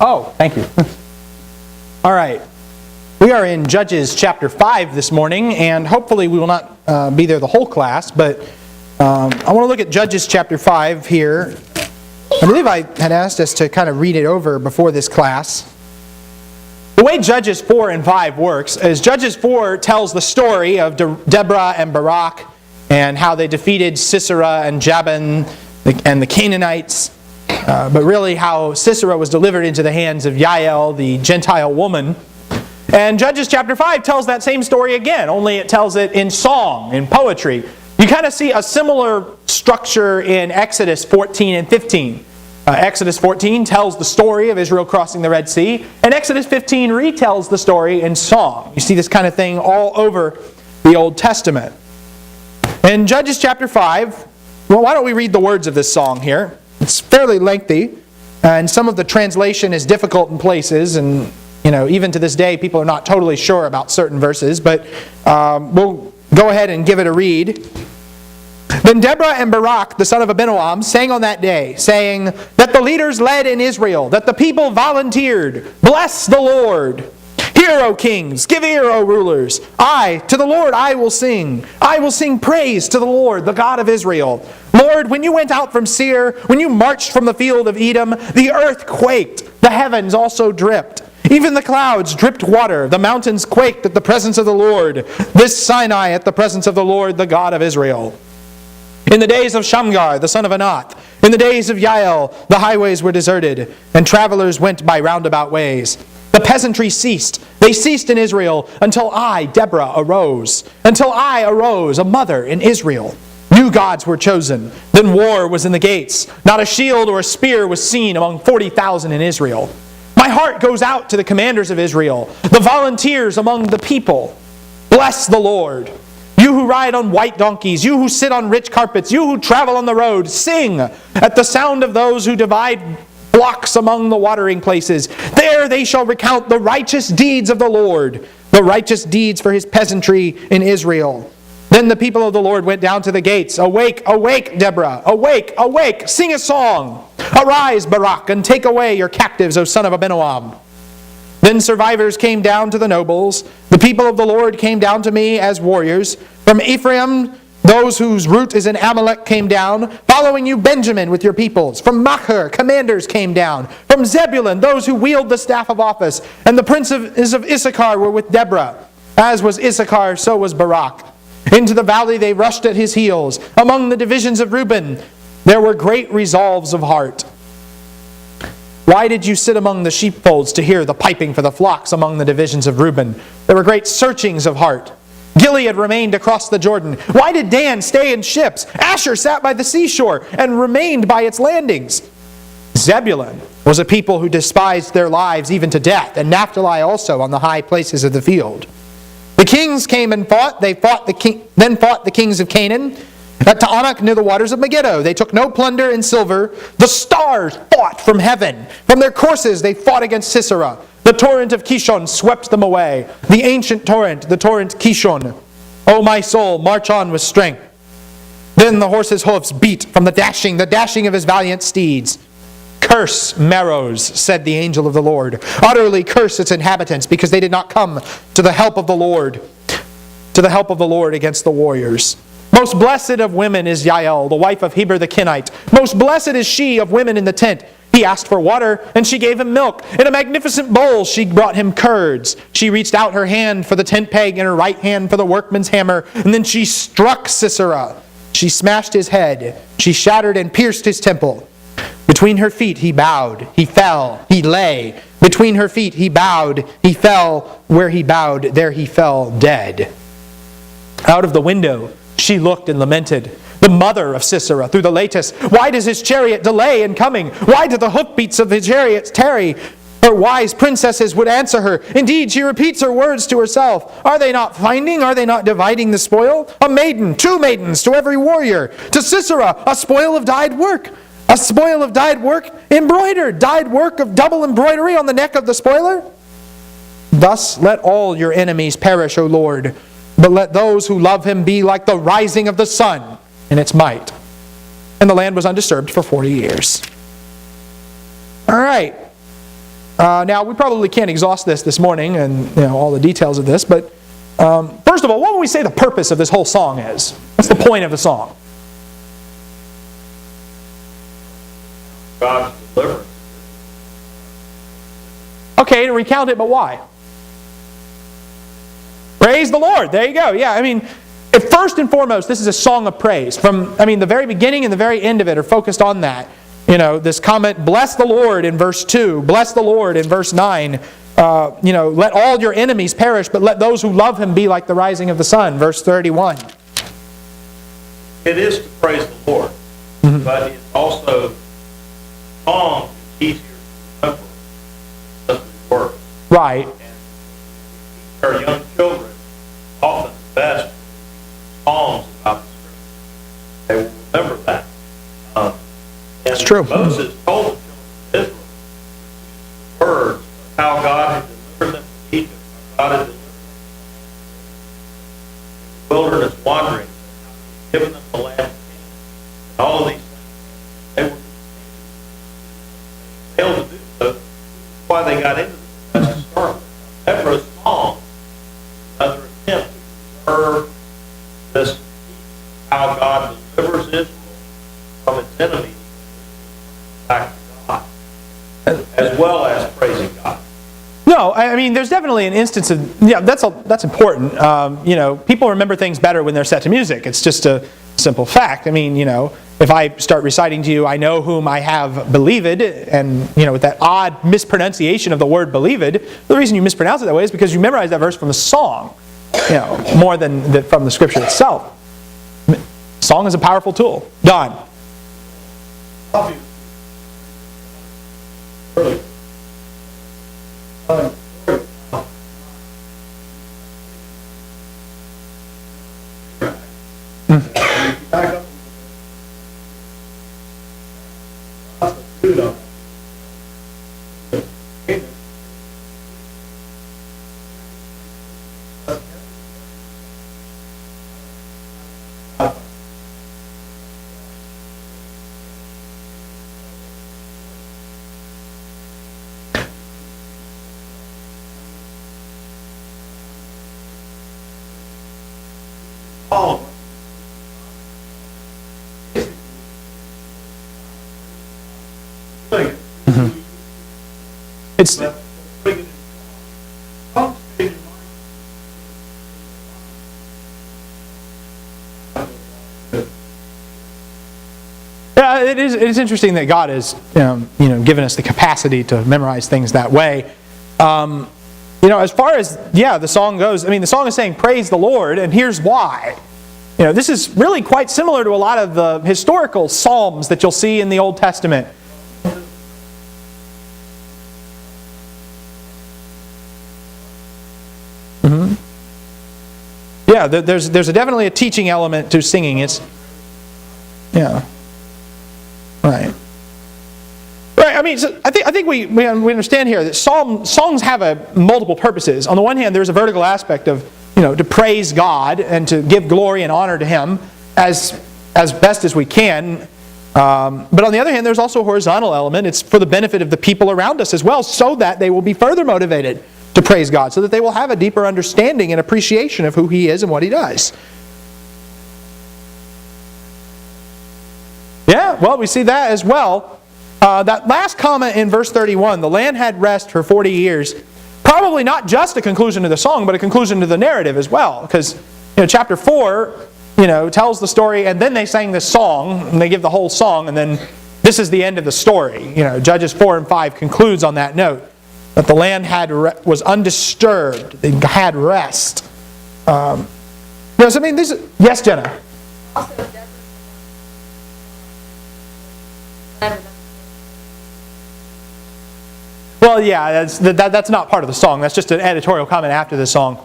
Oh, thank you. All right. We are in Judges chapter 5 this morning, and hopefully we will not be there the whole class, but I want to look at Judges chapter 5 here. I believe I had asked us to kind of read it over before this class. The way Judges 4 and 5 works is Judges 4 tells the story of Deborah and Barak and how they defeated Sisera and Jabin and the Canaanites, but really how Sisera was delivered into the hands of Jael, the Gentile woman. And Judges chapter 5 tells that same story again, only it tells it in song, in poetry. You kind of see a similar structure in Exodus 14 and 15. Exodus 14 tells the story of Israel crossing the Red Sea, and Exodus 15 retells the story in song. You see this kind of thing all over the Old Testament. In Judges chapter 5, well, why don't we read the words of this song here? It's fairly lengthy, and some of the translation is difficult in places, and even to this day, people are not totally sure about certain verses, but we'll go ahead and give it a read. Then Deborah and Barak, the son of Abinoam, sang on that day, saying that the leaders led in Israel, that the people volunteered. Bless the Lord. Hear, O kings, give ear, O rulers. To the Lord I will sing. I will sing praise to the Lord, the God of Israel. Lord, when you went out from Seir, when you marched from the field of Edom, the earth quaked, the heavens also dripped. Even the clouds dripped water, the mountains quaked at the presence of the Lord, this Sinai at the presence of the Lord, the God of Israel. In the days of Shamgar, the son of Anath, in the days of Jael, the highways were deserted, and travelers went by roundabout ways. The peasantry ceased. They ceased in Israel until I, Deborah, arose. Until I arose, a mother in Israel. New gods were chosen. Then war was in the gates. Not a shield or a spear was seen among 40,000 in Israel. My heart goes out to the commanders of Israel, the volunteers among the people. Bless the Lord. You who ride on white donkeys, you who sit on rich carpets, you who travel on the road, sing at the sound of those who divide flocks among the watering places. There they shall recount the righteous deeds of the Lord, the righteous deeds for his peasantry in Israel. Then the people of the Lord went down to the gates. Awake, awake, Deborah. Awake, awake. Sing a song. Arise, Barak, and take away your captives, O son of Abinoam. Then survivors came down to the nobles. The people of the Lord came down to me as warriors. From Ephraim, those whose root is in Amalek came down, following you Benjamin with your peoples. From Machir, commanders came down. From Zebulun, those who wield the staff of office. And the princes of Issachar were with Deborah. As was Issachar, so was Barak. Into the valley they rushed at his heels. Among the divisions of Reuben, there were great resolves of heart. Why did you sit among the sheepfolds to hear the piping for the flocks among the divisions of Reuben? There were great searchings of heart. Gilead remained across the Jordan. Why did Dan stay in ships? Asher sat by the seashore and remained by its landings. Zebulun was a people who despised their lives even to death, and Naphtali also on the high places of the field. The kings came and fought. Then fought the kings of Canaan at Taanach near the waters of Megiddo. They took no plunder in silver. The stars fought from heaven. From their courses they fought against Sisera. The torrent of Kishon swept them away. The ancient torrent, the torrent Kishon. O my soul, march on with strength. Then the horse's hoofs beat from the dashing of his valiant steeds. Curse Meroz, said the angel of the Lord. Utterly curse its inhabitants, because they did not come to the help of the Lord, against the warriors. Most blessed of women is Jael, the wife of Heber the Kenite. Most blessed is she of women in the tent. He asked for water, and she gave him milk. In a magnificent bowl she brought him curds. She reached out her hand for the tent peg and her right hand for the workman's hammer, and then she struck Sisera. She smashed his head. She shattered and pierced his temple. Between her feet he bowed, he fell, he lay. Between her feet he bowed, he fell. Where he bowed, there he fell dead. Out of the window she looked and lamented. The mother of Sisera through the lattice. Why does his chariot delay in coming? Why do the hoofbeats of his chariots tarry? Her wise princesses would answer her. Indeed, she repeats her words to herself. Are they not finding? Are they not dividing the spoil? A maiden, 2 maidens to every warrior. To Sisera, a spoil of dyed work. A spoil of dyed work, embroidered, dyed work of double embroidery on the neck of the spoiler. Thus let all your enemies perish, O Lord, but let those who love him be like the rising of the sun in its might. And the land was undisturbed for 40 years. All right. Now, we probably can't exhaust this morning and all the details of this, but first of all, what would we say the purpose of this whole song is? What's the point of the song? God's deliverance. Okay, to recount it, but why? Praise the Lord. There you go. Yeah, I mean, first and foremost, this is a song of praise. The very beginning and the very end of it are focused on that. This comment, bless the Lord in verse 2, bless the Lord in verse 9. Let all your enemies perish, but let those who love Him be like the rising of the sun, verse 31. It is to praise the Lord, but it's also song is easier to remember than the words. Right. And our young children often the best songs about the Scripture. They will remember that. That's true. Moses told the children of Israel words of how God had delivered them from Egypt, how God had delivered them from the wilderness wandering, given them the land of Canaan, and all of these things. They were failed to do so. That's why they got into the mess to start with. Deborah's song is another attempt to preserve this how God delivers Israel from its enemies back to God, as well as praising God. No, I mean, there's definitely an instance of, that's important. People remember things better when they're set to music. It's just a simple fact. I mean, if I start reciting to you, I know whom I have believed, and, with that odd mispronunciation of the word believed, the reason you mispronounce it that way is because you memorize that verse from a song, more than from the Scripture itself. Song is a powerful tool. Don. It's it is interesting that God has given us the capacity to memorize things that way. As far as the song goes, the song is saying praise the Lord, and here's why. This is really quite similar to a lot of the historical psalms that you'll see in the Old Testament. Yeah, there's definitely a teaching element to singing. Right. Right. So I think we understand here that songs have multiple purposes. On the one hand, there's a vertical aspect of to praise God and to give glory and honor to Him as best as we can. But on the other hand, there's also a horizontal element. It's for the benefit of the people around us as well, so that they will be further motivated to praise God, so that they will have a deeper understanding and appreciation of who He is and what He does. Yeah, well, we see that as well. That last comment in verse 31, the land had rest for 40 years, probably not just a conclusion to the song, but a conclusion to the narrative as well. Because chapter 4 tells the story, and then they sang this song, and they give the whole song, and then this is the end of the story. Judges 4 and 5 concludes on that note, that the land was undisturbed. They had rest. Yes, Jenna? Well, yeah, that's not part of the song. That's just an editorial comment after the song.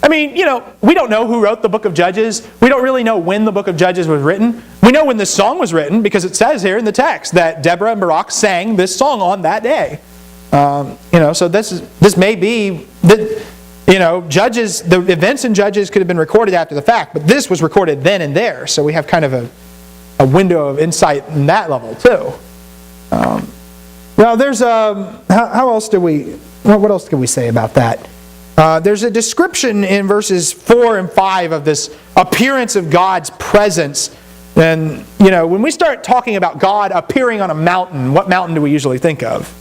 We don't know who wrote the book of Judges. We don't really know when the book of Judges was written. We know when this song was written because it says here in the text that Deborah and Barak sang this song on that day. So this may be Judges. The events in Judges could have been recorded after the fact, but this was recorded then and there. So we have kind of a window of insight in that level too. Now there's how else do we, what else can we say about that? There's a description in verses 4 and 5 of this appearance of God's presence. And, when we start talking about God appearing on a mountain, what mountain do we usually think of?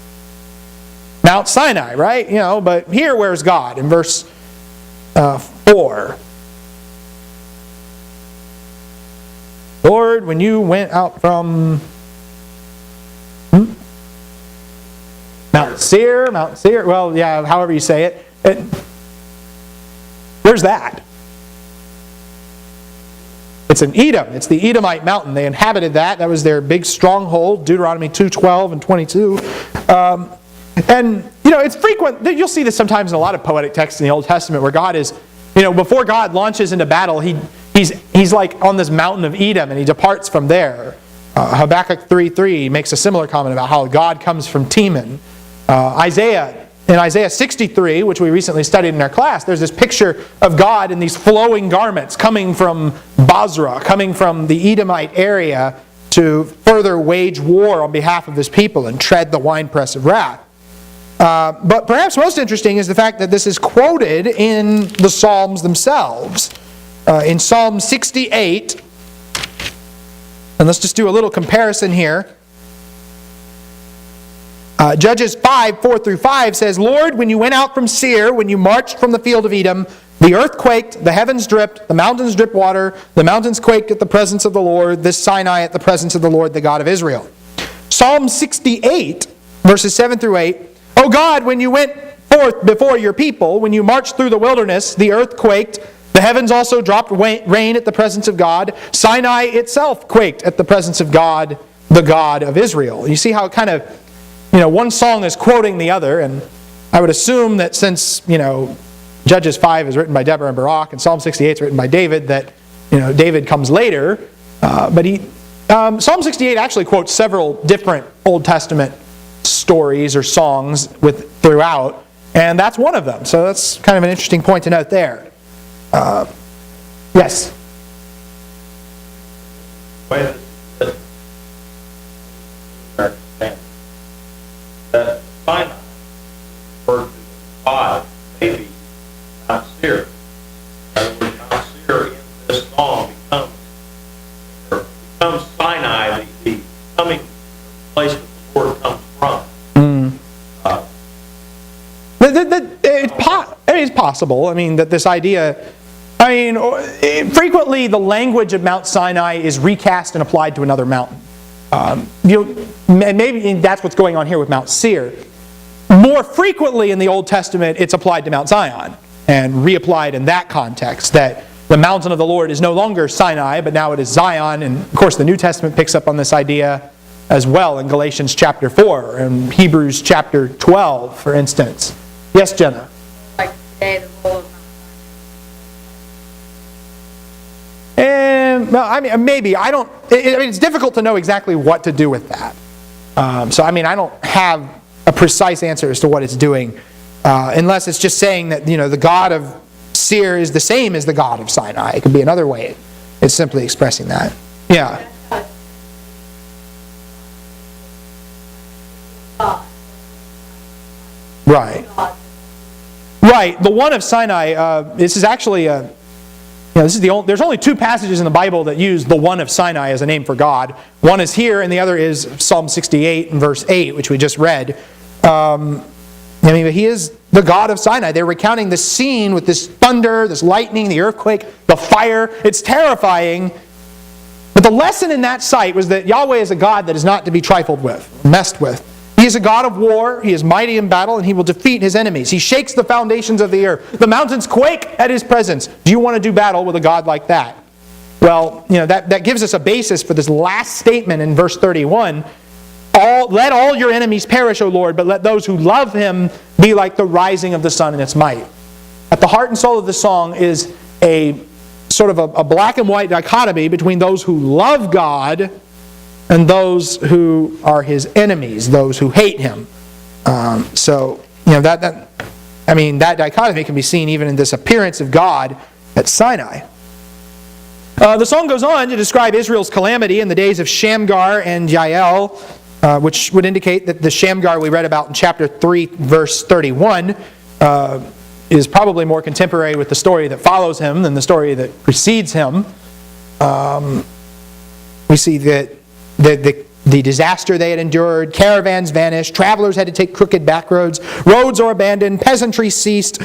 Mount Sinai, right? But here, where's God? In verse 4. Lord, when you went out from Mount Seir, well, yeah, however you say it. Where's that? It's in Edom. It's the Edomite mountain. They inhabited that. That was their big stronghold, Deuteronomy 2:12 and 22. And, it's frequent. You'll see this sometimes in a lot of poetic texts in the Old Testament where God is, before God launches into battle, he's like on this mountain of Edom and he departs from there. Habakkuk 3:3 makes a similar comment about how God comes from Teman. In Isaiah 63, which we recently studied in our class, there's this picture of God in these flowing garments coming from Basra, coming from the Edomite area to further wage war on behalf of his people and tread the winepress of wrath. But perhaps most interesting is the fact that this is quoted in the Psalms themselves. In Psalm 68, and let's just do a little comparison here. Judges 5, 4 through 5 says, Lord, when you went out from Seir, when you marched from the field of Edom, the earth quaked, the heavens dripped, the mountains dripped water, the mountains quaked at the presence of the Lord, this Sinai at the presence of the Lord, the God of Israel. Psalm 68, verses 7 through 8, O God, when you went forth before your people, when you marched through the wilderness, the earth quaked, the heavens also dropped rain at the presence of God, Sinai itself quaked at the presence of God, the God of Israel. You see how it kind of, one song is quoting the other, and I would assume that since, Judges 5 is written by Deborah and Barak, and Psalm 68 is written by David, that, David comes later. But Psalm 68 actually quotes several different Old Testament stories or songs throughout, and that's one of them. So that's kind of an interesting point to note there. Yes? That Sinai referred to God, maybe Mount Seir. In other words, Mount Seir in this song becomes Sinai, the coming place that the Lord comes from. It's possible. That this idea. Frequently the language of Mount Sinai is recast and applied to another mountain. Maybe that's what's going on here with Mount Seir. More frequently in the Old Testament, it's applied to Mount Zion and reapplied in that context, that the mountain of the Lord is no longer Sinai, but now it is Zion. And of course, the New Testament picks up on this idea as well in Galatians chapter 4 and Hebrews chapter 12, for instance. Yes, Jenna? Like today, the role of maybe. It's difficult to know exactly what to do with that. I don't have a precise answer as to what it's doing, unless it's just saying that, the God of Seir is the same as the God of Sinai. It could be another way. It's simply expressing that. Yeah. Right. Right. The one of Sinai, this is actually there's only two passages in the Bible that use the one of Sinai as a name for God. One is here, and the other is Psalm 68 and verse 8, which we just read. He is the God of Sinai. They're recounting the scene with this thunder, this lightning, the earthquake, the fire. It's terrifying. But the lesson in that sight was that Yahweh is a God that is not to be trifled with, messed with. He is a God of war. He is mighty in battle, and He will defeat His enemies. He shakes the foundations of the earth. The mountains quake at His presence. Do you want to do battle with a God like that? Well, that gives us a basis for this last statement in verse 31. Let all your enemies perish, O Lord, but let those who love Him be like the rising of the sun in its might. At the heart and soul of the song is a sort of a black and white dichotomy between those who love God and those who are His enemies, those who hate Him. That dichotomy can be seen even in this appearance of God at Sinai. The song goes on to describe Israel's calamity in the days of Shamgar and Jael. which would indicate that the Shamgar we read about in chapter 3, verse 31, is probably more contemporary with the story that follows him than the story that precedes him. We see that the disaster they had endured, caravans vanished, travelers had to take crooked back roads, roads are abandoned, peasantry ceased.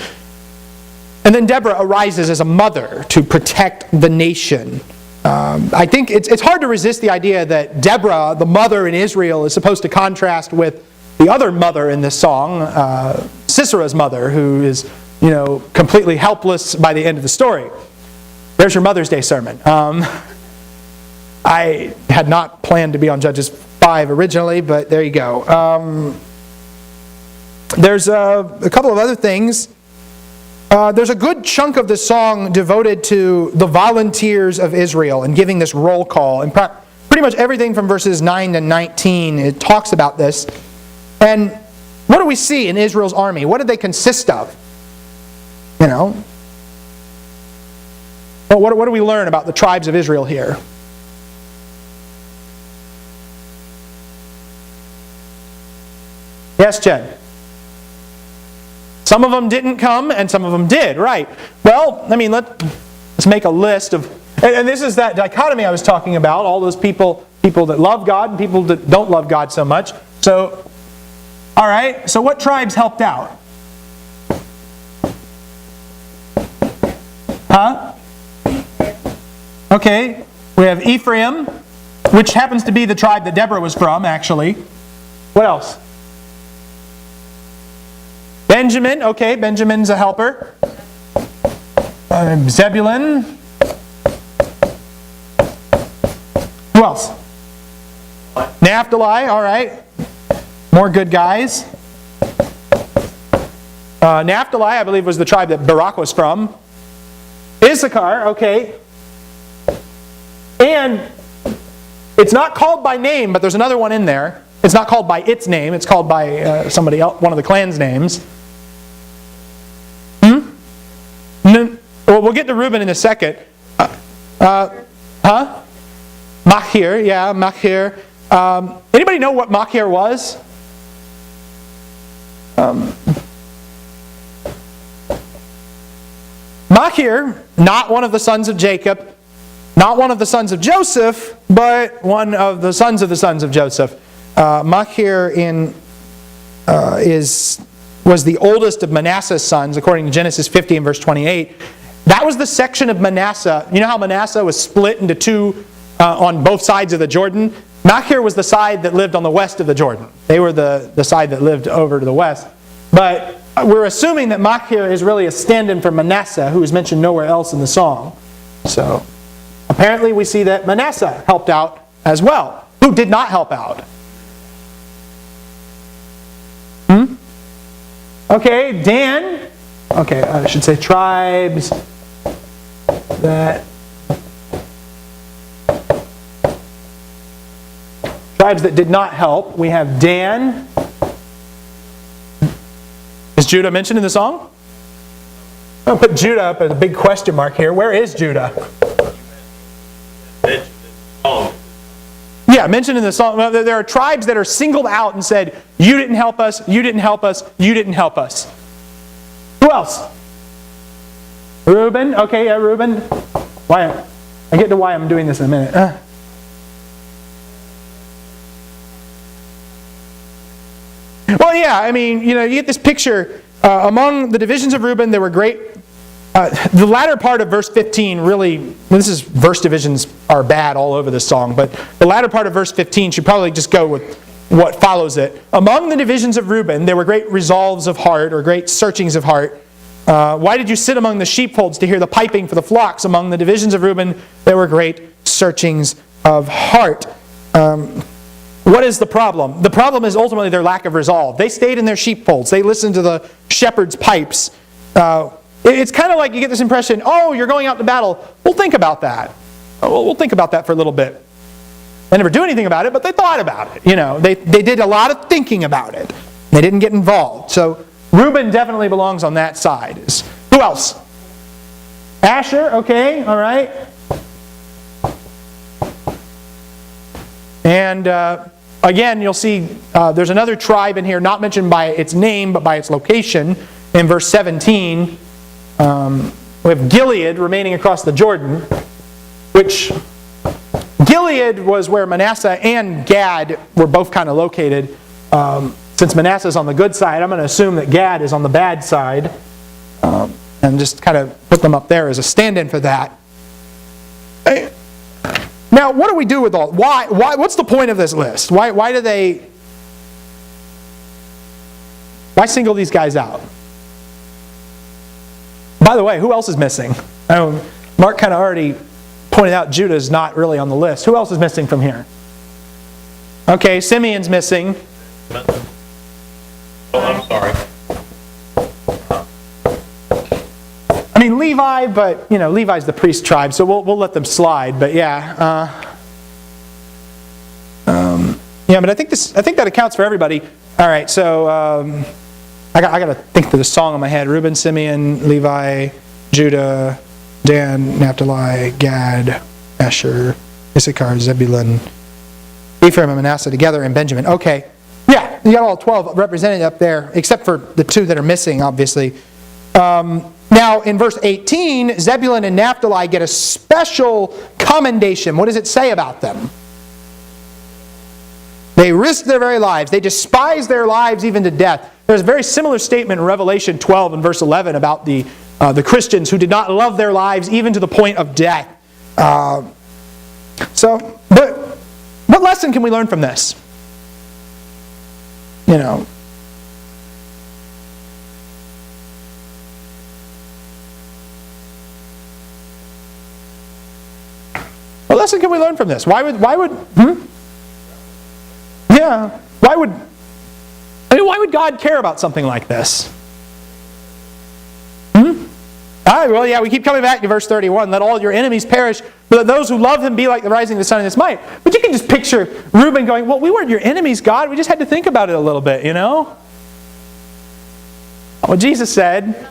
And then Deborah arises as a mother to protect the nation. I think it's hard to resist the idea that Deborah, the mother in Israel, is supposed to contrast with the other mother in this song, Sisera's mother, who is, completely helpless by the end of the story. There's your Mother's Day sermon. I had not planned to be on Judges 5 originally, but there you go. There's a couple of other things. There's a good chunk of the song devoted to the volunteers of Israel and giving this roll call. And pretty much everything from verses 9 to 19, it talks about this. And what do we see in Israel's army? What did they consist of? Well, what do we learn about the tribes of Israel here? Yes, Jen? Some of them didn't come, and some of them did, right. Well, let's make a list of... And this is that dichotomy I was talking about, all those people that love God and people that don't love God so much. So, all right, so what tribes helped out? Huh? Okay, we have Ephraim, which happens to be the tribe that Deborah was from, actually. What else? Benjamin, okay, Benjamin's a helper. Zebulun. Who else? Naphtali, all right. More good guys. Naphtali, I believe, was the tribe that Barak was from. Issachar, okay. And it's not called by name, but there's another one in there. It's not called by its name. It's called by somebody else, one of the clan's names. Well, we'll get to Reuben in a second. Machir, yeah, Machir. Anybody know what Machir was? Machir, not one of the sons of Jacob, not one of the sons of Joseph, but one of the sons of Joseph. Machir was the oldest of Manasseh's sons, according to Genesis 50 and verse 28. That was the section of Manasseh. You know how Manasseh was split into two on both sides of the Jordan? Machir was the side that lived on the west of the Jordan. They were the side that lived over to the west. But we're assuming that Machir is really a stand-in for Manasseh, who is mentioned nowhere else in the song. So apparently we see that Manasseh helped out as well. Who did not help out? Okay, Dan. Okay, I should say tribes that did not help. We have Dan. Is Judah mentioned in the song? I'll put Judah up as a big question mark here. Where is Judah? Yeah, mentioned in the song. Well, there are tribes that are singled out and said, you didn't help us, you didn't help us, you didn't help us. Who else? Reuben. Okay, yeah, Reuben. Why? I get to why I'm doing this in a minute. Well, yeah, you get this picture. Among the divisions of Reuben, there were great... the latter part of verse 15 really... verse divisions are bad all over this song, but the latter part of verse 15 should probably just go with what follows it. Among the divisions of Reuben, there were great resolves of heart, or great searchings of heart. Why did you sit among the sheepfolds to hear the piping for the flocks? Among the divisions of Reuben, there were great searchings of heart. What is the problem? The problem is ultimately their lack of resolve. They stayed in their sheepfolds. They listened to the shepherd's pipes. It's kind of like you get this impression, oh, you're going out to battle. We'll think about that. We'll think about that for a little bit. They never do anything about it, but they thought about it. They did a lot of thinking about it. They didn't get involved. So Reuben definitely belongs on that side. Who else? Asher, okay, all right. And again, you'll see there's another tribe in here, not mentioned by its name, but by its location. In verse 17, we have Gilead remaining across the Jordan, which Gilead was where Manasseh and Gad were both kind of located. Since Manasseh is on the good side, I'm going to assume that Gad is on the bad side, and just kind of put them up there as a stand-in for that. Now, what do we do with all? Why? What's the point of this list? Why single these guys out? By the way, who else is missing? Mark kind of already pointed out Judah is not really on the list. Who else is missing from here? Okay, Simeon's missing. Oh, I'm sorry. I mean, Levi, but Levi's the priest tribe, so we'll let them slide. But yeah, but I think that accounts for everybody. All right, so I got to think of the song in my head: Reuben, Simeon, Levi, Judah, Dan, Naphtali, Gad, Asher, Issachar, Zebulun, Ephraim, and Manasseh together, and Benjamin. Okay, yeah, you got all 12 represented up there, except for the 2 that are missing, obviously. Now, in verse 18, Zebulun and Naphtali get a special commendation. What does it say about them? They risk their very lives. They despise their lives even to death. There's a very similar statement in Revelation 12 and verse 11 about the Christians who did not love their lives even to the point of death. But what lesson can we learn from this? What lesson can we learn from this? Why would God care about something like this? Well, yeah, we keep coming back to verse 31. Let all your enemies perish, but let those who love him be like the rising of the sun in its might. But you can just picture Reuben going, well, we weren't your enemies, God. We just had to think about it a little bit, Well, Jesus said,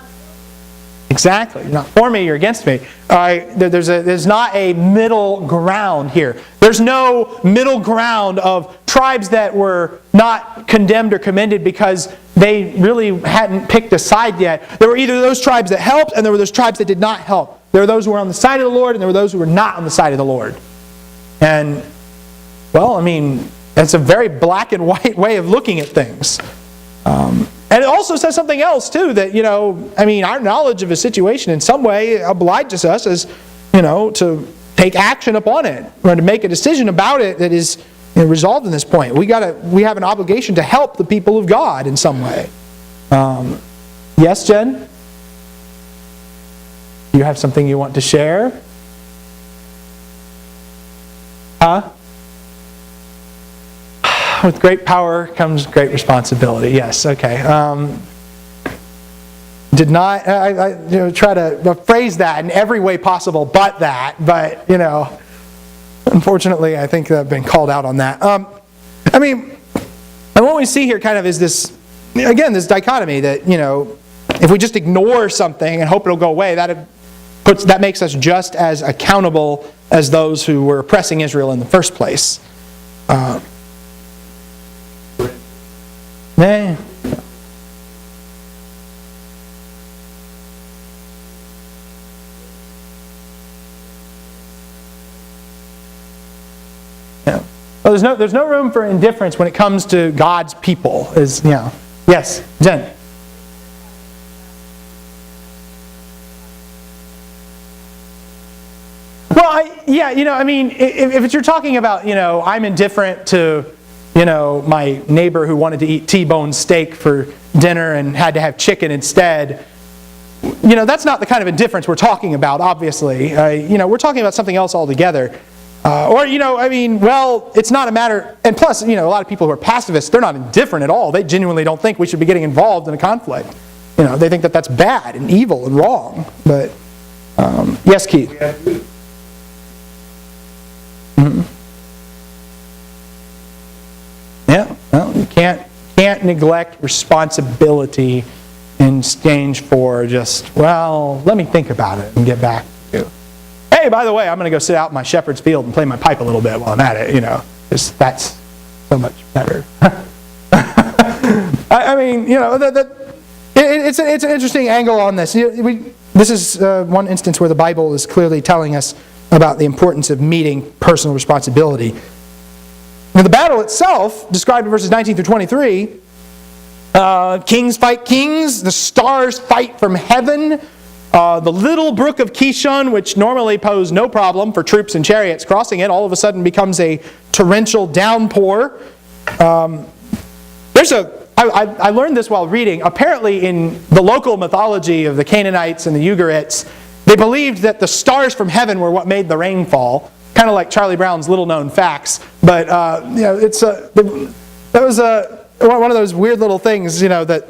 exactly. You're not for me, you're against me. There's not a middle ground here. There's no middle ground of tribes that were not condemned or commended because they really hadn't picked a side yet. There were either those tribes that helped and there were those tribes that did not help. There were those who were on the side of the Lord and there were those who were not on the side of the Lord. And, that's a very black and white way of looking at things. And it also says something else, too, that, our knowledge of a situation in some way obliges us as, to take action upon it, or to make a decision about it that is resolved in this point. We have an obligation to help the people of God in some way. Yes, Jen? Do you have something you want to share? Huh? With great power comes great responsibility. Yes, okay. Did not try to phrase that in every way possible but that. But, unfortunately, I think I've been called out on that. And what we see here kind of is this, again, this dichotomy that, if we just ignore something and hope it'll go away, that makes us just as accountable as those who were oppressing Israel in the first place. Yeah. Well, there's no room for indifference when it comes to God's people. Yes, Jen. Well, if you're talking about, I'm indifferent to, my neighbor who wanted to eat T-bone steak for dinner and had to have chicken instead, that's not the kind of indifference we're talking about, obviously. We're talking about something else altogether. It's not a matter, and plus, a lot of people who are pacifists, they're not indifferent at all. They genuinely don't think we should be getting involved in a conflict. They think that that's bad and evil and wrong. But, yes, Keith? Mm-hmm. Yeah, well, you can't neglect responsibility in exchange for just, let me think about it and get back to you. Hey, by the way, I'm going to go sit out in my shepherd's field and play my pipe a little bit while I'm at it, That's so much better. I mean, it's an interesting angle on this. This is one instance where the Bible is clearly telling us about the importance of meeting personal responsibility. Now, the battle itself, described in verses 19 through 23, kings fight kings, the stars fight from heaven, the little brook of Kishon, which normally posed no problem for troops and chariots crossing it, all of a sudden becomes a torrential downpour. I learned this while reading. Apparently in the local mythology of the Canaanites and the Ugarites, they believed that the stars from heaven were what made the rain fall. Kind of like Charlie Brown's little-known facts. But, that was one of those weird little things, that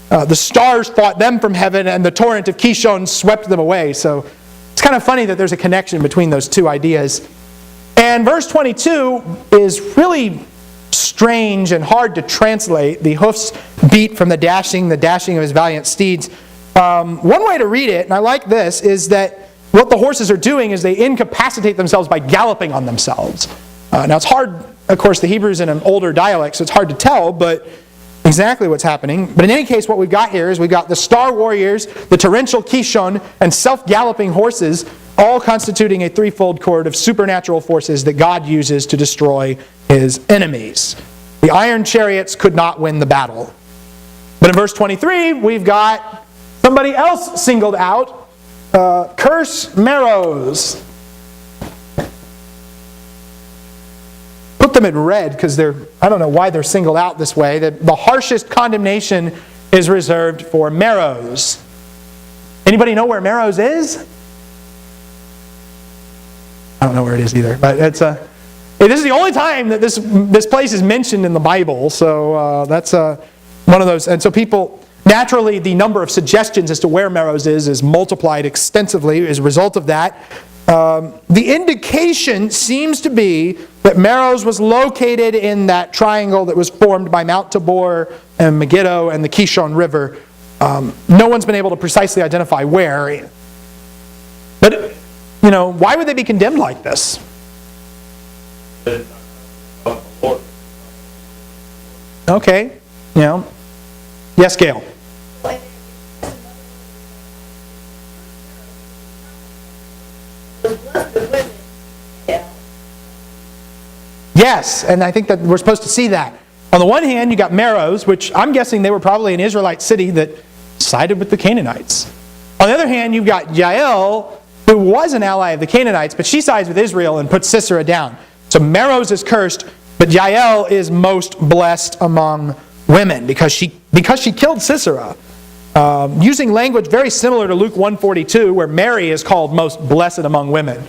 the stars fought them from heaven and the torrent of Kishon swept them away. So it's kind of funny that there's a connection between those two ideas. And verse 22 is really strange and hard to translate. The hoofs beat from the dashing of his valiant steeds. One way to read it, and I like this, is that what the horses are doing is they incapacitate themselves by galloping on themselves. Now it's hard, of course, the Hebrew's in an older dialect, so it's hard to tell, but exactly what's happening. But in any case, what we've got here is we've got the star warriors, the torrential Kishon, and self-galloping horses, all constituting a threefold cord of supernatural forces that God uses to destroy His enemies. The iron chariots could not win the battle. But in verse 23, we've got somebody else singled out. Curse Meroz. Put them in red because I don't know why they're singled out this way. The harshest condemnation is reserved for Meroz. Anybody know where Meroz is? I don't know where it is either. But this is the only time that this place is mentioned in the Bible. So that's one of those. And so people... Naturally, the number of suggestions as to where Meroz is multiplied extensively as a result of that. The indication seems to be that Meroz was located in that triangle that was formed by Mount Tabor and Megiddo and the Kishon River. No one's been able to precisely identify where. But, why would they be condemned like this? Okay. Yes, Gail. Yes, and I think that we're supposed to see that. On the one hand, you got Meroz, which I'm guessing they were probably an Israelite city that sided with the Canaanites. On the other hand, you've got Jael, who was an ally of the Canaanites, but she sides with Israel and puts Sisera down. So Meroz is cursed, but Jael is most blessed among women because she killed Sisera. Using language very similar to Luke 1:42, where Mary is called most blessed among women.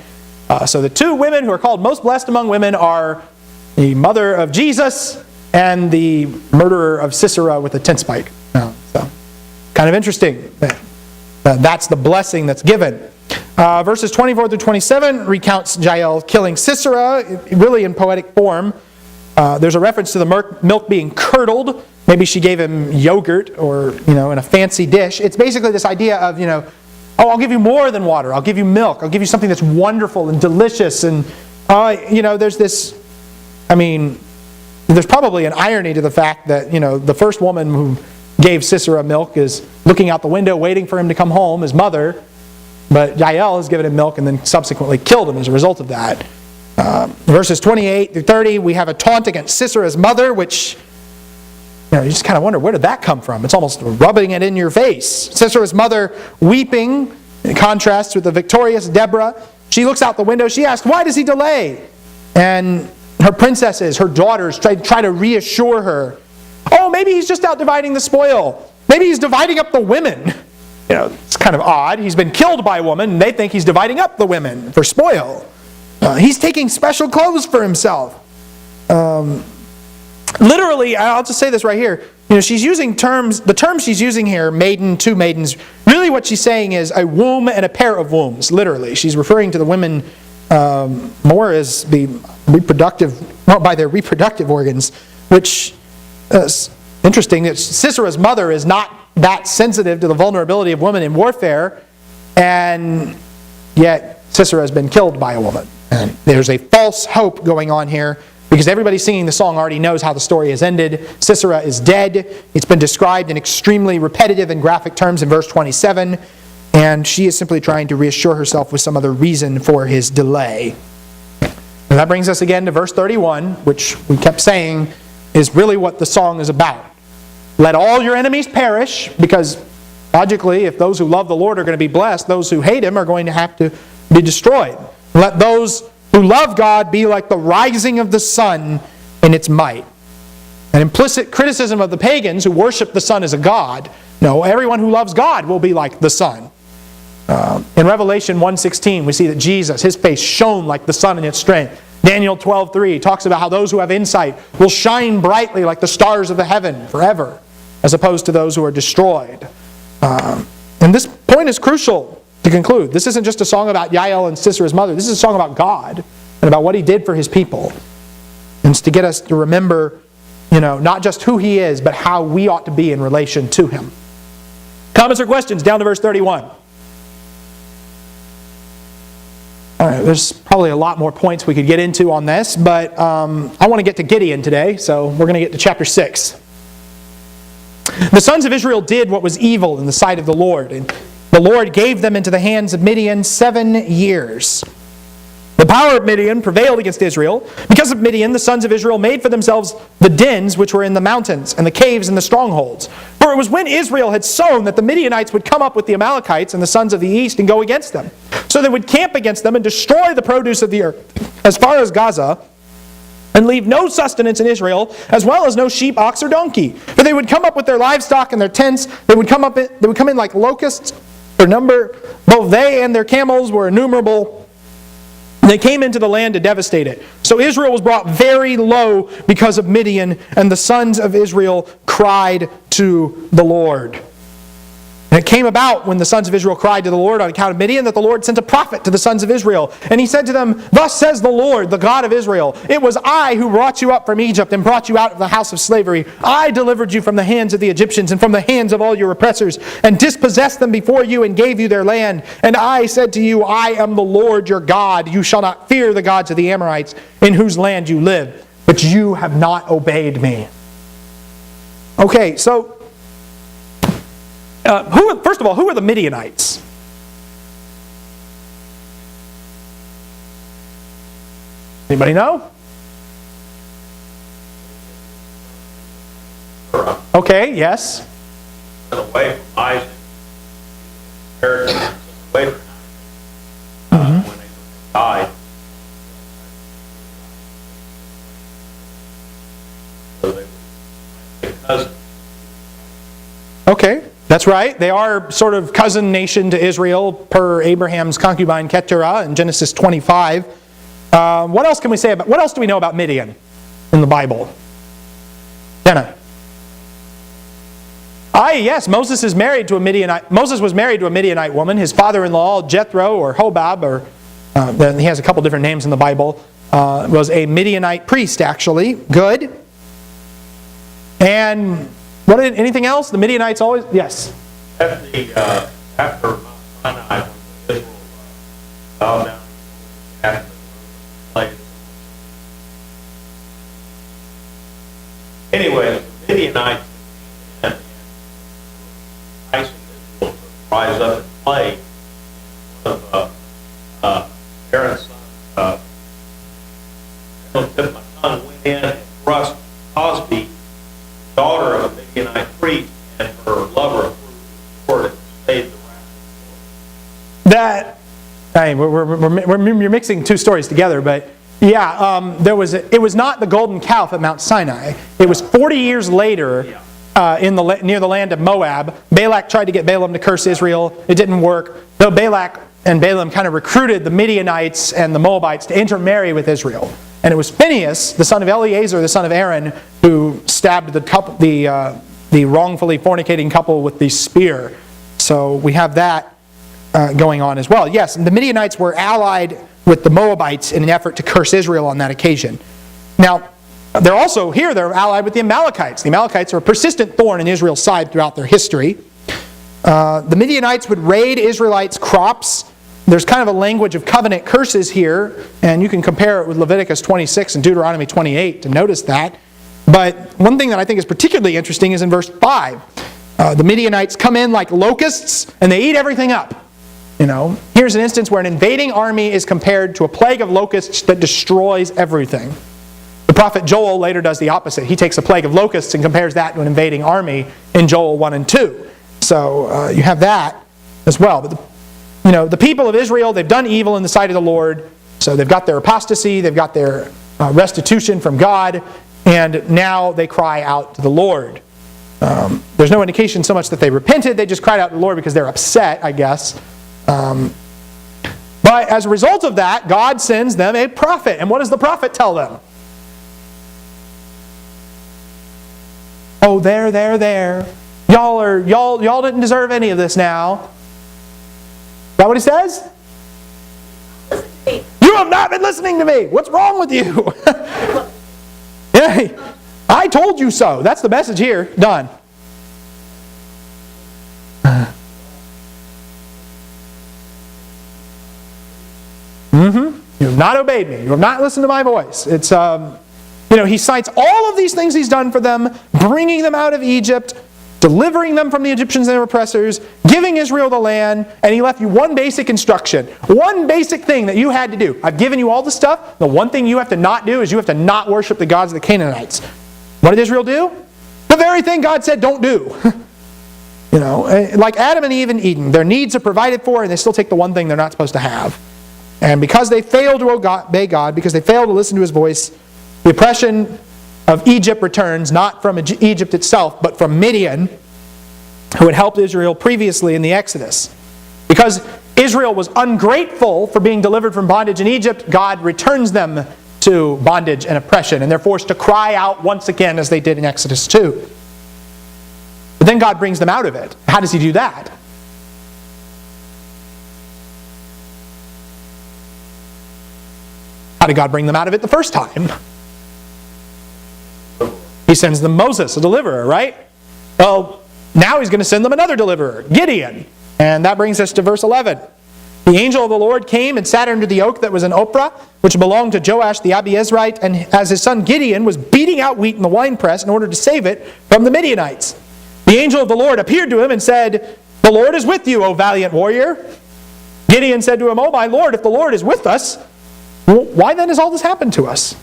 So the two women who are called most blessed among women are the mother of Jesus and the murderer of Sisera with a tent spike. So kind of interesting. That's the blessing that's given. Verses 24 through 27 recounts Jael killing Sisera, really in poetic form. There's a reference to the milk being curdled. Maybe she gave him yogurt or, in a fancy dish. It's basically this idea of, I'll give you more than water. I'll give you milk. I'll give you something that's wonderful and delicious. And, there's this, there's probably an irony to the fact that, the first woman who gave Sisera milk is looking out the window waiting for him to come home, his mother. But Jael has given him milk and then subsequently killed him as a result of that. Verses 28 through 30, we have a taunt against Sisera's mother, which you just kind of wonder, where did that come from? It's almost rubbing it in your face. Sisera's mother weeping, in contrast with the victorious Deborah. She looks out the window. She asks, why does he delay? And her princesses, her daughters, try to reassure her. Oh, maybe he's just out dividing the spoil. Maybe he's dividing up the women. It's kind of odd. He's been killed by a woman, and they think he's dividing up the women for spoil. He's taking special clothes for himself. Literally, I'll just say this right here. She's using the terms she's using here, maiden, two maidens, really what she's saying is a womb and a pair of wombs, literally. She's referring to the women more as by their reproductive organs, which is interesting. That Sisera's mother is not that sensitive to the vulnerability of women in warfare, and yet Sisera has been killed by a woman. And there's a false hope going on here because everybody singing the song already knows how the story has ended. Sisera is dead. It's been described in extremely repetitive and graphic terms in verse 27, and she is simply trying to reassure herself with some other reason for his delay. And that brings us again to verse 31, which we kept saying is really what the song is about. Let all your enemies perish, because logically, if those who love the Lord are going to be blessed, those who hate Him are going to have to be destroyed. Let those who love God be like the rising of the sun in its might. An implicit criticism of the pagans who worship the sun as a god. No, everyone who loves God will be like the sun. In Revelation 1:16, we see that Jesus, His face shone like the sun in its strength. Daniel 12:3 talks about how those who have insight will shine brightly like the stars of the heaven forever, as opposed to those who are destroyed. And this point is crucial to conclude. This isn't just a song about Yael and Sisera's mother. This is a song about God and about what He did for His people. And it's to get us to remember, not just who He is, but how we ought to be in relation to Him. Comments or questions down to verse 31? All right, there's probably a lot more points we could get into on this, but I want to get to Gideon today, so we're going to get to chapter 6. The sons of Israel did what was evil in the sight of the Lord, and the Lord gave them into the hands of Midian 7 years. The power of Midian prevailed against Israel. Because of Midian, the sons of Israel made for themselves the dens which were in the mountains, and the caves and the strongholds. For it was when Israel had sown that the Midianites would come up with the Amalekites and the sons of the east and go against them. So they would camp against them and destroy the produce of the earth as far as Gaza, and leave no sustenance in Israel, as well as no sheep, ox, or donkey. For they would come up with their livestock and their tents. They would come in like locusts. Their number, both they and their camels were innumerable. They came into the land to devastate it. So Israel was brought very low because of Midian, and the sons of Israel cried to the Lord. And it came about when the sons of Israel cried to the Lord on account of Midian that the Lord sent a prophet to the sons of Israel. And he said to them, "Thus says the Lord, the God of Israel, it was I who brought you up from Egypt and brought you out of the house of slavery. I delivered you from the hands of the Egyptians and from the hands of all your oppressors, and dispossessed them before you and gave you their land. And I said to you, I am the Lord your God. You shall not fear the gods of the Amorites in whose land you live. But you have not obeyed me." Okay, so first of all, who are the Midianites? Anybody know? Okay, yes. Away from Isaac, away from when they died. So they were cousins. Okay, that's right. They are sort of cousin nation to Israel per Abraham's concubine Keturah in Genesis 25. What else can we say about? What else do we know about Midian in the Bible? Jenna. Yes, Moses is married to a Midianite. Moses was married to a Midianite woman. His father-in-law, Jethro or Hobab, or he has a couple different names in the Bible, was a Midianite priest. Actually, good. And anything else? The Midianites always yes. After Mount Sinai, when Israel bowed down after the place. Anyway, the Midianites and enticing Israel to rise up and play. One of Aaron's sons, my son, went in and thrust Cosby, daughter of a Midianite priest, and her lover approved the sword and stayed the wrath of the Lord. You're mixing two stories together, but yeah, it was not the golden calf at Mount Sinai. It was 40 years later near the land of Moab. Balak tried to get Balaam to curse Israel. It didn't work. Though Balak and Balaam kind of recruited the Midianites and the Moabites to intermarry with Israel. And it was Phinehas, the son of Eleazar, the son of Aaron, who stabbed the wrongfully fornicating couple with the spear. So we have that going on as well. Yes, and the Midianites were allied with the Moabites in an effort to curse Israel on that occasion. Now, they're allied with the Amalekites. The Amalekites are a persistent thorn in Israel's side throughout their history. The Midianites would raid Israelites' crops there's kind of a language of covenant curses here, and you can compare it with Leviticus 26 and Deuteronomy 28 to notice that. But one thing that I think is particularly interesting is in verse 5. The Midianites come in like locusts, and they eat everything up. Here's an instance where an invading army is compared to a plague of locusts that destroys everything. The prophet Joel later does the opposite. He takes a plague of locusts and compares that to an invading army in Joel 1 and 2. So you have that as well. But the people of Israel, they've done evil in the sight of the Lord. So they've got their apostasy, they've got their restitution from God, and now they cry out to the Lord. There's no indication so much that they repented, they just cried out to the Lord because they're upset, I guess. But as a result of that, God sends them a prophet. And what does the prophet tell them? Oh, there. Y'all didn't deserve any of this now. Is that what he says? You have not been listening to me. What's wrong with you? Yeah, I told you so. That's the message here. Done. You have not obeyed me. You have not listened to my voice. It's he cites all of these things he's done for them, bringing them out of Egypt, delivering them from the Egyptians and their oppressors, giving Israel the land, and he left you one basic instruction, one basic thing that you had to do. I've given you all the stuff. The one thing you have to not do is you have to not worship the gods of the Canaanites. What did Israel do? The very thing God said don't do. Like Adam and Eve in Eden, their needs are provided for, and they still take the one thing they're not supposed to have. And because they failed to obey God, because they failed to listen to His voice, the oppression of Egypt returns, not from Egypt itself, but from Midian, who had helped Israel previously in the Exodus. Because Israel was ungrateful for being delivered from bondage in Egypt, God returns them to bondage and oppression, and they're forced to cry out once again as they did in Exodus 2. But then God brings them out of it. How does He do that? How did God bring them out of it the first time? He sends them Moses, a deliverer, right? Well, now He's going to send them another deliverer, Gideon. And that brings us to verse 11. The angel of the Lord came and sat under the oak that was in Ophrah, which belonged to Joash the Abiezrite, and as his son Gideon was beating out wheat in the winepress in order to save it from the Midianites. The angel of the Lord appeared to him and said, "The Lord is with you, O valiant warrior." Gideon said to him, "Oh my Lord, if the Lord is with us, why then has all this happened to us?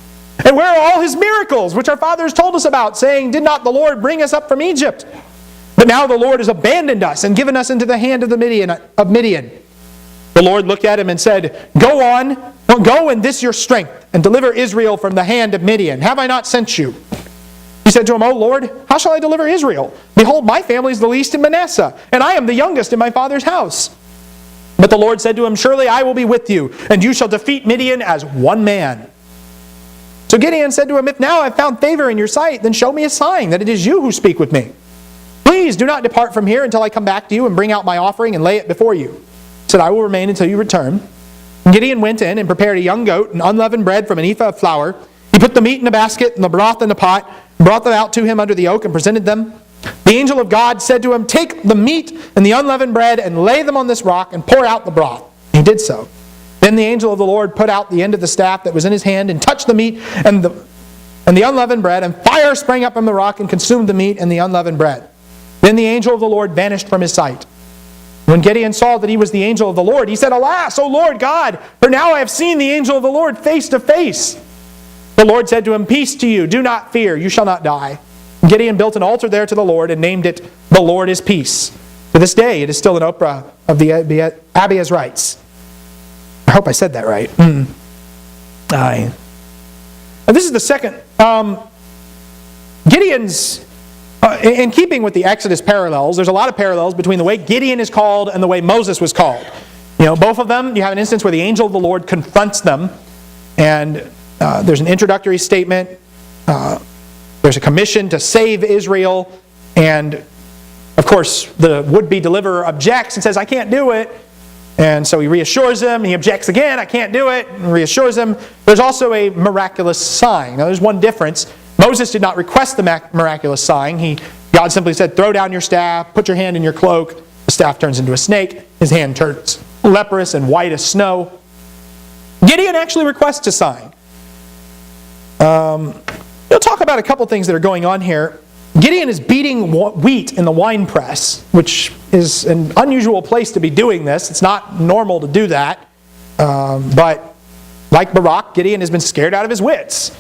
And where are all His miracles, which our fathers told us about, saying, 'Did not the Lord bring us up from Egypt?' But now the Lord has abandoned us and given us into the hand of Midian." The Lord looked at him and said, "Go in this your strength, and deliver Israel from the hand of Midian. Have I not sent you?" He said to him, "O Lord, how shall I deliver Israel? Behold, my family is the least in Manasseh, and I am the youngest in my father's house." But the Lord said to him, "Surely I will be with you, and you shall defeat Midian as one man." So Gideon said to him, "If now I have found favor in your sight, then show me a sign that it is you who speak with me. Please do not depart from here until I come back to you and bring out my offering and lay it before you." He said, "I will remain until you return." And Gideon went in and prepared a young goat and unleavened bread from an ephah of flour. He put the meat in a basket and the broth in a pot, and brought them out to him under the oak and presented them. The angel of God said to him, "Take the meat and the unleavened bread and lay them on this rock and pour out the broth." He did so. Then the angel of the Lord put out the end of the staff that was in his hand and touched the meat and the unleavened bread, and fire sprang up from the rock and consumed the meat and the unleavened bread. Then the angel of the Lord vanished from his sight. When Gideon saw that he was the angel of the Lord, he said, "Alas, O Lord God, for now I have seen the angel of the Lord face to face." The Lord said to him, "Peace to you, do not fear, you shall not die." Gideon built an altar there to the Lord and named it, "The Lord is Peace." To this day it is still an Ophrah of the Abiezrites. I hope I said that right. Aye. And this is the second. Gideon's, in keeping with the Exodus parallels, there's a lot of parallels between the way Gideon is called and the way Moses was called. Both of them, you have an instance where the angel of the Lord confronts them, and there's an introductory statement. There's a commission to save Israel, and of course the would-be deliverer objects and says, "I can't do it." And so he reassures him, he objects again, "I can't do it," and reassures him. There's also a miraculous sign. Now there's one difference. Moses did not request the miraculous sign. God simply said, "Throw down your staff, put your hand in your cloak." The staff turns into a snake, his hand turns leprous and white as snow. Gideon actually requests a sign. We'll talk about a couple things that are going on here. Gideon is beating wheat in the wine press, which is an unusual place to be doing this. It's not normal to do that. But like Barak, Gideon has been scared out of his wits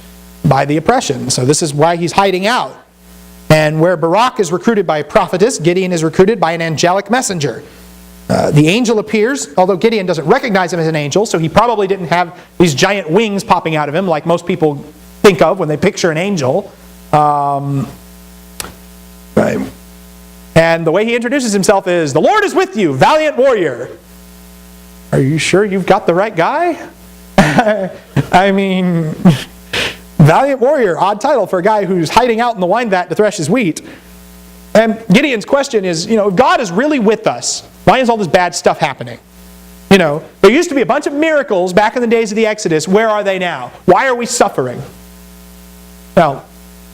by the oppression. So this is why he's hiding out. And where Barak is recruited by a prophetess, Gideon is recruited by an angelic messenger. The angel appears, although Gideon doesn't recognize him as an angel, so he probably didn't have these giant wings popping out of him like most people think of when they picture an angel. Right. And the way he introduces himself is, "The Lord is with you, valiant warrior." Are you sure you've got the right guy? I mean, valiant warrior, odd title for a guy who's hiding out in the wine vat to thresh his wheat. And Gideon's question is, if God is really with us, why is all this bad stuff happening? There used to be a bunch of miracles back in the days of the Exodus. Where are they now? Why are we suffering? Now,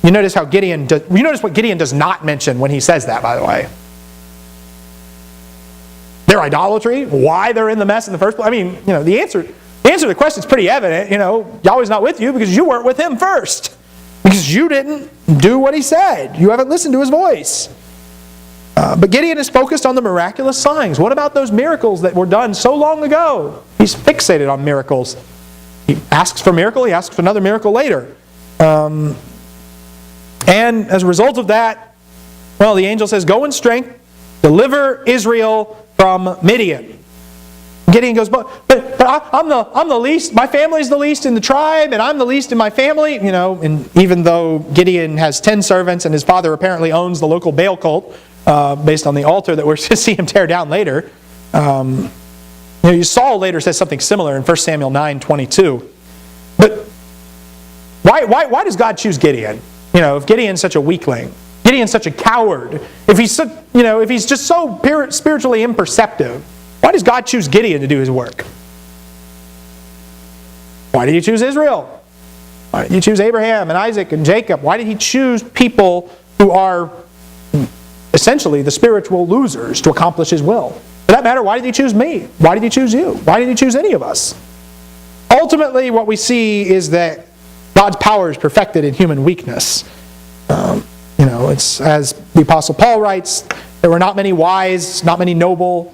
you notice what Gideon does not mention when he says that, by the way. Their idolatry, why they're in the mess in the first place. I mean, the answer to the question is pretty evident. Yahweh's not with you because you weren't with him first. Because you didn't do what he said. You haven't listened to his voice. But Gideon is focused on the miraculous signs. What about those miracles that were done so long ago? He's fixated on miracles. He asks for a miracle, he asks for another miracle later. And as a result of that, the angel says, "Go in strength, deliver Israel from Midian." Gideon goes, but I'm the least, my family's the least in the tribe, and I'm the least in my family. And even though Gideon has 10 servants, and his father apparently owns the local Baal cult, based on the altar that we're to see him tear down later. Saul later says something similar in 1 Samuel 9:22. But why does God choose Gideon? If Gideon's such a weakling, Gideon's such a coward, if he's just so spiritually imperceptive, why does God choose Gideon to do his work? Why did he choose Israel? Why did he choose Abraham and Isaac and Jacob? Why did he choose people who are essentially the spiritual losers to accomplish his will? For that matter, why did he choose me? Why did he choose you? Why did he choose any of us? Ultimately, what we see is that God's power is perfected in human weakness. It's as the Apostle Paul writes, "There were not many wise, not many noble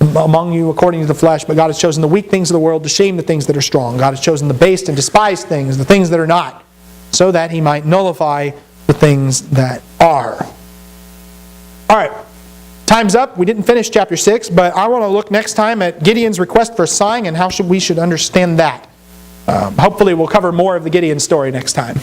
among you according to the flesh, but God has chosen the weak things of the world to shame the things that are strong. God has chosen the base and despised things, the things that are not, so that he might nullify the things that are." All right, time's up. We didn't finish chapter 6, but I want to look next time at Gideon's request for a sign and how we should understand that. Hopefully we'll cover more of the Gideon story next time.